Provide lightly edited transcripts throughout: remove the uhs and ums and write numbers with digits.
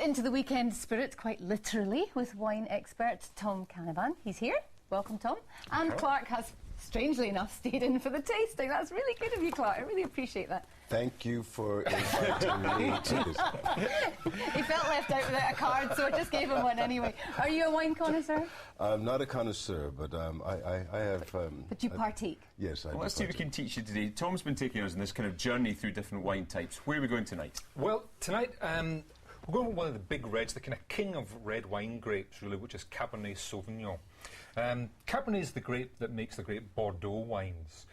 Into the weekend spirit, quite literally, with wine expert Tom Canavan. He's here. Welcome, Tom. And Clarke has, strangely enough, stayed in for the tasting. That's really good of you, Clarke. I really appreciate that. Thank you for inviting me to this. He felt left out without a card, so I just gave him one anyway. Are you a wine connoisseur? I'm not a connoisseur, but I have... but you partake? Yes, I do. Well, let's see if we can teach you today. Tom's been taking us on this kind of journey through different wine types. Where are we going tonight? Well, tonight... we're going with one of the big reds, the kind of king of red wine grapes, really, which is Cabernet Sauvignon. Cabernet is the grape that makes the great Bordeaux wines,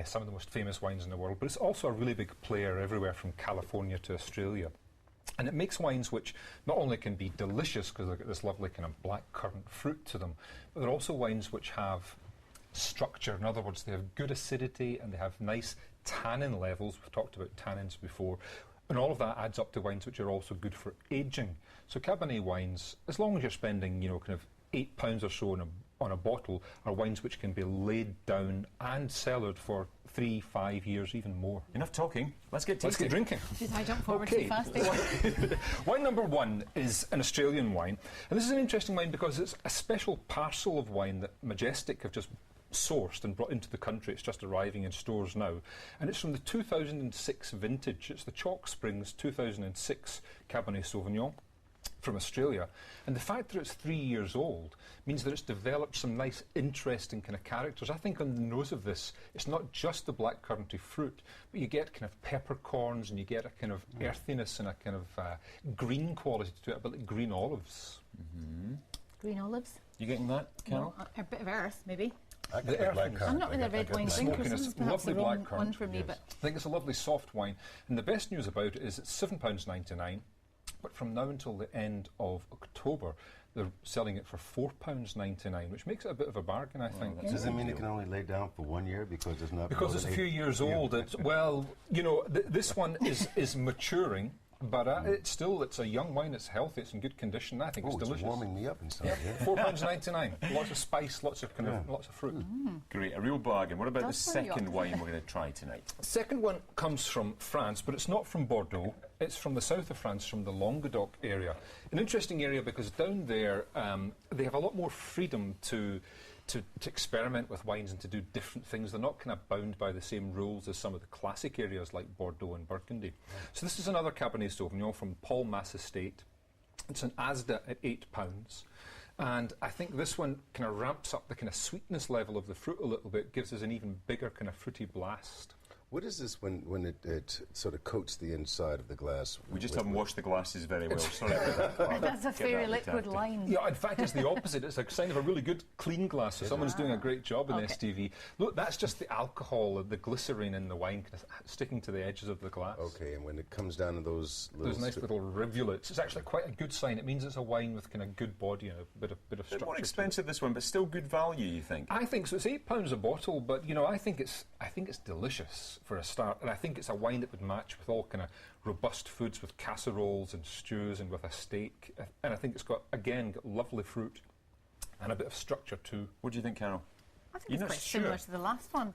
some of the most famous wines in the world, but it's also a really big player everywhere from California to Australia. And it makes wines which not only can be delicious because they've got this lovely kind of black currant fruit to them, but they're also wines which have structure. In other words, they have good acidity and they have nice tannin levels. We've talked about tannins before. And all of that adds up to wines which are also good for aging. So Cabernet wines, as long as you're spending, kind of £8 or so on a bottle, are wines which can be laid down and cellared for 3-5 years, even more. Enough talking. Let's get tasting. Let's get drinking. Jeez, I jump forward too fast. Wine number one is an Australian wine. And this is an interesting wine because it's a special parcel of wine that Majestic have just sourced and brought into the country. It's just arriving in stores now, and it's from the 2006 vintage. It's the Chalk Springs 2006 Cabernet Sauvignon from Australia, and the fact that it's 3 years old means that it's developed some nice interesting kind of characters. I think on the nose of this, it's not just the black curranty fruit, but you get kind of peppercorns and you get a kind of earthiness and a kind of green quality to it, a bit like green olives. Green olives? You getting that, Carol? No, a bit of earth, maybe. I get black currant. I'm not really a red wine drinker, so this is perhaps the wrong one for me. But I think it's a lovely soft wine, and the best news about it is it's £7.99, but from now until the end of October they're selling it for £4.99, which makes it a bit of a bargain, I think. Does it mean it can only lay down for 1 year because it's not... Because it's a few years old. This one is maturing. But it's a young wine, it's healthy, it's in good condition. I think it's delicious. It's warming me up inside. Yeah. £4.99. Lots of spice, lots of fruit. Great, a real bargain. What about the That's second wine we're going to try tonight? The second one comes from France, but it's not from Bordeaux. It's from the south of France, from the Languedoc area. An interesting area because down there they have a lot more freedom to experiment with wines and to do different things. They're not kind of bound by the same rules as some of the classic areas like Bordeaux and Burgundy. So this is another Cabernet Sauvignon from Paul Mass Estate. It's an Asda at £8. And I think this one kind of ramps up the kind of sweetness level of the fruit a little bit, gives us an even bigger kind of fruity blast. What is this when it sort of coats the inside of the glass? We just haven't washed the glasses very well. Sorry about that. that's a very liquid line. Yeah, in fact, it's the opposite. It's a sign of a really good, clean glass. So someone's doing a great job in STV. Look, that's just the alcohol, the glycerine in the wine kind of sticking to the edges of the glass. Okay, and when it comes down to those nice little rivulets, it's actually quite a good sign. It means it's a wine with kind of good body and a bit of structure. A bit more expensive, this one, but still good value, you think? I think so. It's £8 a bottle, but I think it's delicious for a start, and I think it's a wine that would match with all kind of robust foods, with casseroles and stews and with a steak. And I think it's got lovely fruit and a bit of structure too. What do you think, Carol? I think it's quite similar to the last one.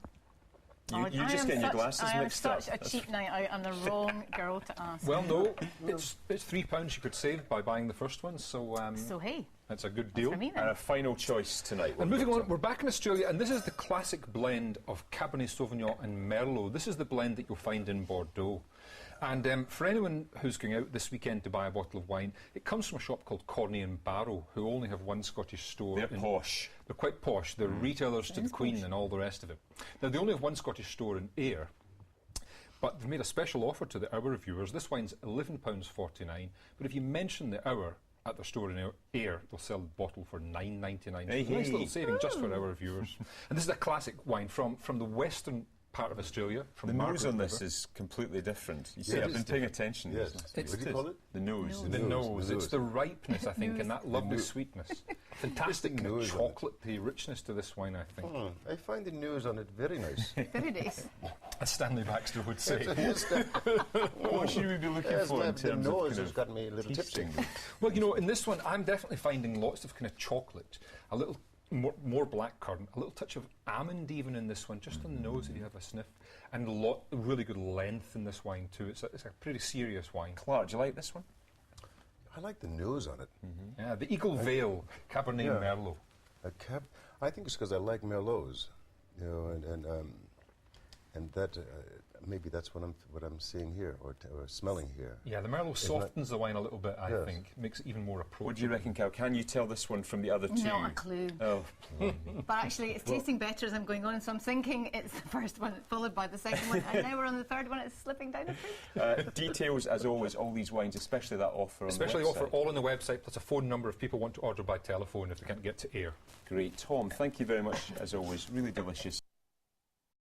You're just getting your glasses mixed up. I am such a cheap night out. I'm the wrong girl to ask. Well, no, it's £3 you could save by buying the first one, so hey, that's a good deal. For me, then. And a final choice tonight. And moving on, we're back in Australia, and this is the classic blend of Cabernet Sauvignon and Merlot. This is the blend that you'll find in Bordeaux. And for anyone who's going out this weekend to buy a bottle of wine, it comes from a shop called Corney and Barrow, who only have one Scottish store. They're posh. They're quite posh. They're retailers to the Queen and all the rest of it. Now, they only have one Scottish store in Ayr, but they've made a special offer to the Hour reviewers. This wine's £11.49, but if you mention the Hour at their store in Ayr, they'll sell the bottle for £9.99. Nice little saving just for our viewers. And this is a classic wine from the western part of Australia. From the nose on this is completely different. You see, I've been paying attention. Yes. What do you call it? The nose. The nose. It's the ripeness, I think, and that lovely sweetness. Fantastic kind of chocolatey richness to this wine, I think. I find the nose on it very nice. Very nice. As Stanley Baxter would say. What should we be looking for in terms the nose of has got me a little tipsy. Well, in this one, I'm definitely finding lots of kind of chocolate, a little more black currant, a little touch of almond even in this one, just on the nose if you have a sniff, and really good length in this wine too. It's a pretty serious wine. Clarke, do you like this one? I like the nose on it. Yeah, the Eagle Vale Cabernet Yeah. Merlot. I think it's because I like Merlots, you know, and that maybe that's what I'm seeing here or smelling here. Yeah, the Merlot softens the wine a little bit, I think. Makes it even more approachable. What do you reckon, Cal? Can you tell this one from the other two? Not a clue. Oh, But actually, it's tasting better as I'm going on, so I'm thinking it's the first one, followed by the second one, and now we're on the third one. It's slipping down a bit. details, as always, all these wines, especially that offer on Especially the offer website. all on the website, plus a phone number if people want to order by telephone if they can't get to air. Great. Tom, thank you very much, as always. Really delicious.